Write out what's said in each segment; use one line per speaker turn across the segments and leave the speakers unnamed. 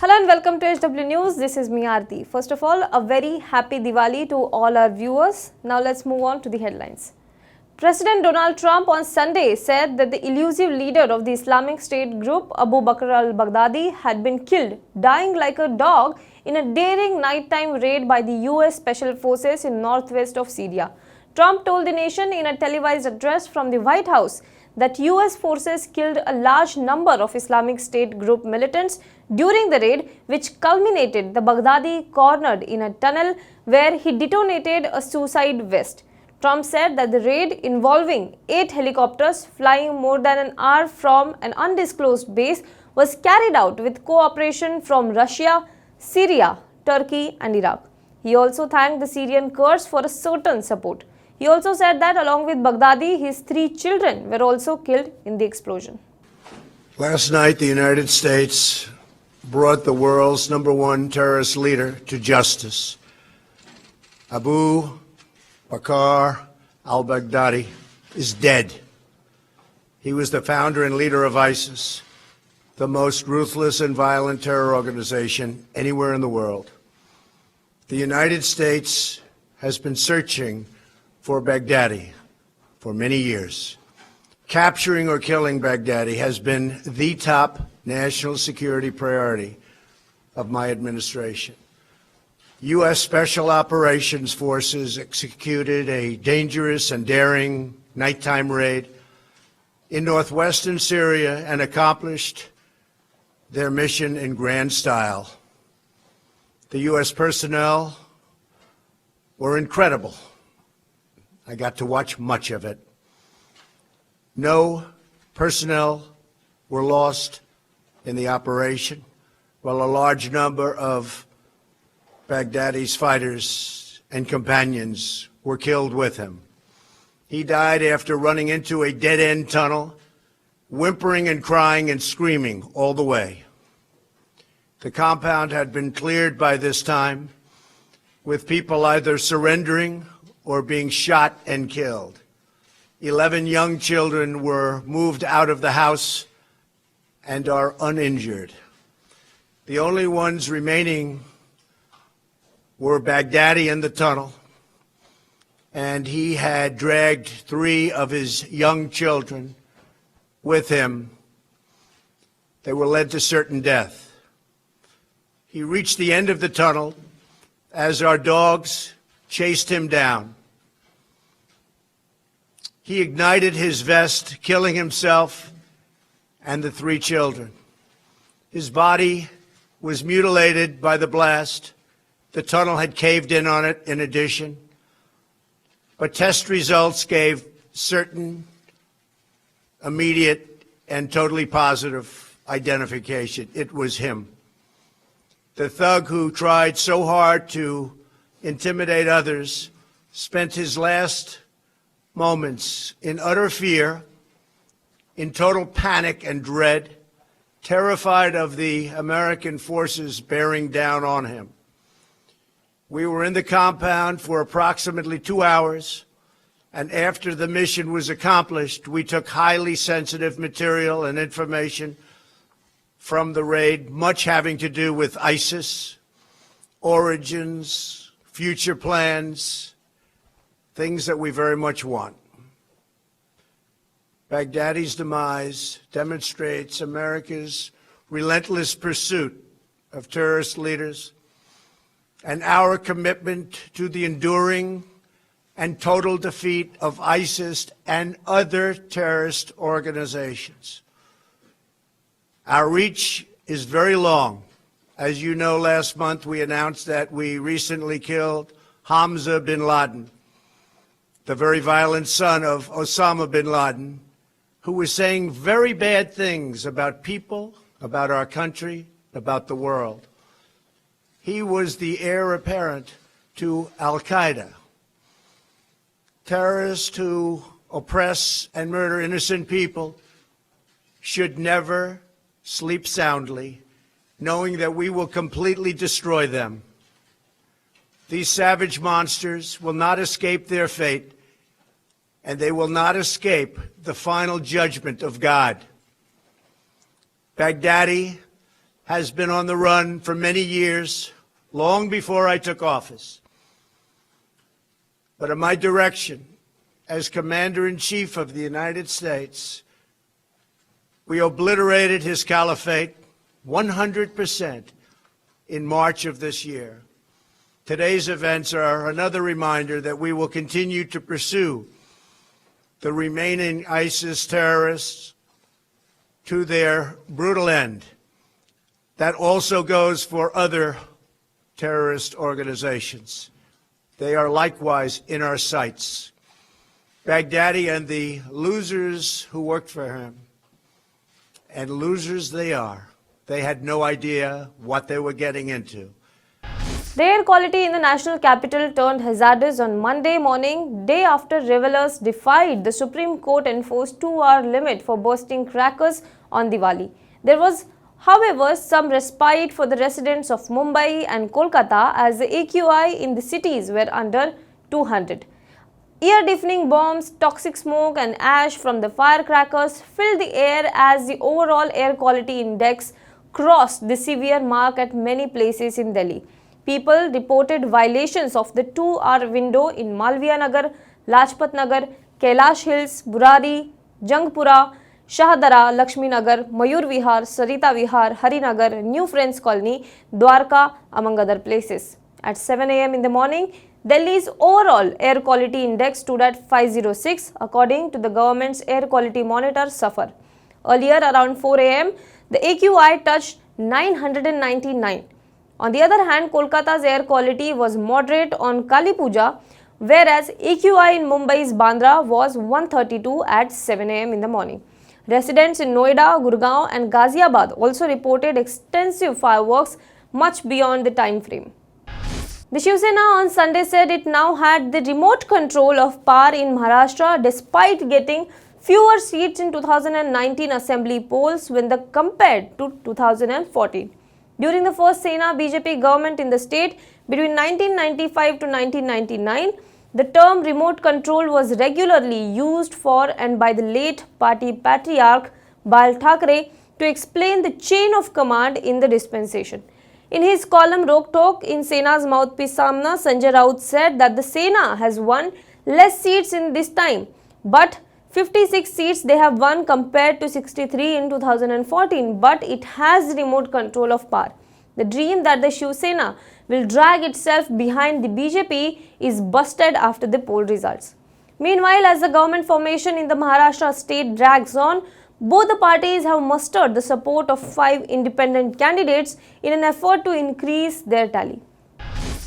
Hello and welcome to HW News. This is me Aarti. First of all, a very happy Diwali to all our viewers. Now let's move on to the headlines. President Donald Trump on Sunday said that the elusive leader of the Islamic State group, Abu Bakr al Baghdadi, had been killed, dying like a dog in a daring nighttime raid by the US Special Forces in northwest of Syria. Trump told the nation in a televised address from the White House that US forces killed a large number of Islamic State group militants during the raid, which culminated the Baghdadi cornered in a tunnel where he detonated a suicide vest. Trump said that the raid, involving 8 helicopters flying more than an hour from an undisclosed base, was carried out with cooperation from Russia, Syria, Turkey and Iraq. He also thanked the Syrian Kurds for a certain support. He also said that along with Baghdadi, his 3 children were also killed in the explosion.
Last night, the United States brought the world's #1 terrorist leader to justice. Abu Bakr al Baghdadi is dead. He was the founder and leader of ISIS, the most ruthless and violent terror organization anywhere in the world. The United States has been searching for Baghdadi for many years. Capturing or killing Baghdadi has been the top national security priority of my administration. U.S. Special Operations Forces executed a dangerous and daring nighttime raid in northwestern Syria and accomplished their mission in grand style. The U.S. personnel were incredible. I got to watch much of it. No personnel were lost in the operation, while a large number of Baghdadi's fighters and companions were killed with him. He died after running into a dead-end tunnel, whimpering and crying and screaming all the way. The compound had been cleared by this time, with people either surrendering or being shot and killed. 11 young children were moved out of the house and are uninjured. The only ones remaining were Baghdadi in the tunnel, and he had dragged 3 of his young children with him. They were led to certain death. He reached the end of the tunnel as our dogs chased him down. He ignited his vest, killing himself and the 3 children. His body was mutilated by the blast. The tunnel had caved in on it in addition. But test results gave certain, immediate, and totally positive identification. It was him. The thug who tried so hard to intimidate others spent his last moments in utter fear, in total panic and dread, terrified of the American forces bearing down on him. We were in the compound for approximately 2 hours, and after the mission was accomplished, we took highly sensitive material and information from the raid, much having to do with ISIS, origins, future plans, things that we very much want. Baghdadi's demise demonstrates America's relentless pursuit of terrorist leaders and our commitment to the enduring and total defeat of ISIS and other terrorist organizations. Our reach is very long. As you know, last month we announced that we recently killed Hamza bin Laden, the very violent son of Osama bin Laden, who was saying very bad things about people, about our country, about the world. He was the heir apparent to Al-Qaeda. Terrorists who oppress and murder innocent people should never sleep soundly, knowing that we will completely destroy them. These savage monsters will not escape their fate, and they will not escape the final judgment of God. Baghdadi has been on the run for many years, long before I took office. But at my direction, as Commander-in-Chief of the United States, we obliterated his caliphate 100% in March of this year. Today's events are another reminder that we will continue to pursue the remaining ISIS terrorists to their brutal end. That also goes for other terrorist organizations. They are likewise in our sights. Baghdadi and the losers who worked for him, and losers they are, they had no idea what they were getting into.
The air quality in the national capital turned hazardous on Monday morning, day after revelers defied the Supreme Court enforced 2-hour limit for bursting crackers on Diwali. There was, however, some respite for the residents of Mumbai and Kolkata as the AQI in the cities were under 200. Ear-deafening bombs, toxic smoke and ash from the firecrackers filled the air as the overall air quality index crossed the severe mark at many places in Delhi. People reported violations of the 2-hour window in Malviya Nagar, Lajpat Nagar, Kailash Hills, Burari, Jangpura, Shahdara, Lakshmi Nagar, Mayur Vihar, Sarita Vihar, Harinagar, New Friends Colony, Dwarka, among other places. At 7 a.m. in the morning, Delhi's overall air quality index stood at 506 according to the government's air quality monitor SAFAR. Earlier around 4 a.m., the AQI touched 999. On the other hand, Kolkata's air quality was moderate on Kali Puja, whereas AQI in Mumbai's Bandra was 132 at 7 a.m. in the morning. Residents in Noida, Gurgaon and Ghaziabad also reported extensive fireworks much beyond the time frame. The Shiv Sena on Sunday said it now had the remote control of power in Maharashtra despite getting fewer seats in 2019 assembly polls when compared to 2014. During the first Sena-BJP government in the state between 1995 to 1999, the term remote control was regularly used for and by the late party patriarch Bal Thackeray to explain the chain of command in the dispensation. In his column Rokhthok in Sena's mouthpiece Saamana, Sanjay Raut said that the Sena has won less seats in this time, but 56 seats they have won compared to 63 in 2014, but it has remote control of power. The dream that the Shiv Sena will drag itself behind the BJP is busted after the poll results. Meanwhile, as the government formation in the Maharashtra state drags on, both the parties have mustered the support of 5 independent candidates in an effort to increase their tally.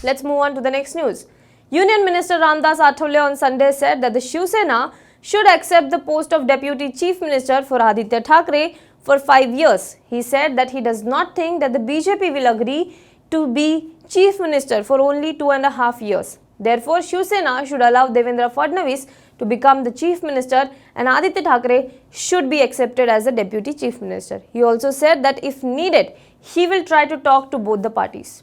Let's move on to the next news. Union Minister Ramdas Athavale on Sunday said that the Shiv Sena should accept the post of Deputy Chief Minister for Aditya Thackeray for 5 years. He said that he does not think that the BJP will agree to be Chief Minister for only 2.5 years. Therefore, Shiv Sena should allow Devendra Fadnavis to become the Chief Minister and Aditya Thackeray should be accepted as the Deputy Chief Minister. He also said that if needed, he will try to talk to both the parties.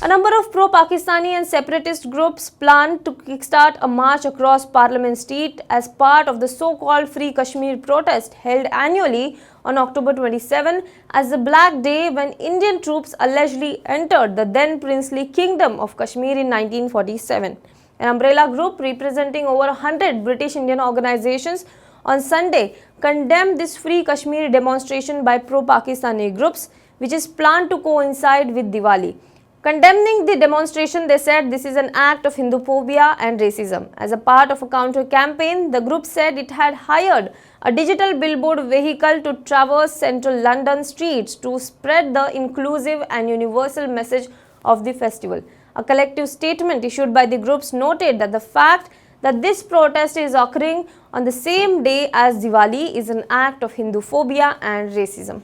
A number of pro-Pakistani and separatist groups plan to kickstart a march across Parliament Street as part of the so-called Free Kashmir protest held annually on October 27 as the Black Day when Indian troops allegedly entered the then princely kingdom of Kashmir in 1947. An umbrella group representing over 100 British Indian organizations on Sunday condemned this Free Kashmir demonstration by pro-Pakistani groups, which is planned to coincide with Diwali. Condemning the demonstration, they said this is an act of Hinduphobia and racism. As a part of a counter-campaign, the group said it had hired a digital billboard vehicle to traverse central London streets to spread the inclusive and universal message of the festival. A collective statement issued by the groups noted that the fact that this protest is occurring on the same day as Diwali is an act of Hinduphobia and racism.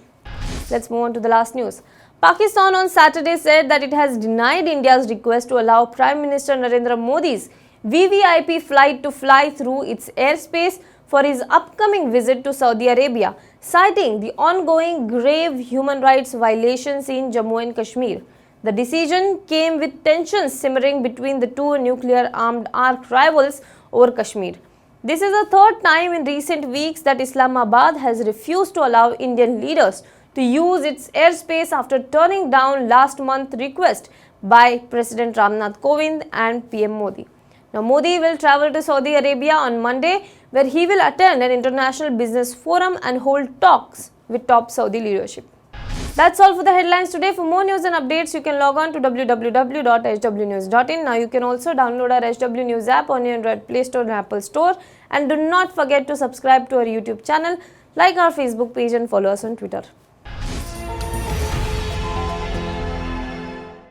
Let's move on to the last news. Pakistan on Saturday said that it has denied India's request to allow Prime Minister Narendra Modi's VVIP flight to fly through its airspace for his upcoming visit to Saudi Arabia, citing the ongoing grave human rights violations in Jammu and Kashmir. The decision came with tensions simmering between the two nuclear-armed arch rivals over Kashmir. This is the third time in recent weeks that Islamabad has refused to allow Indian leaders to use its airspace after turning down last month's request by President Ramnath Kovind and PM Modi. Now, Modi will travel to Saudi Arabia on Monday, where he will attend an international business forum and hold talks with top Saudi leadership. That's all for the headlines today. For more news and updates, you can log on to www.hwnews.in. Now, you can also download our HW News app on your Android Play Store and Apple Store. And do not forget to subscribe to our YouTube channel, like our Facebook page and follow us on Twitter.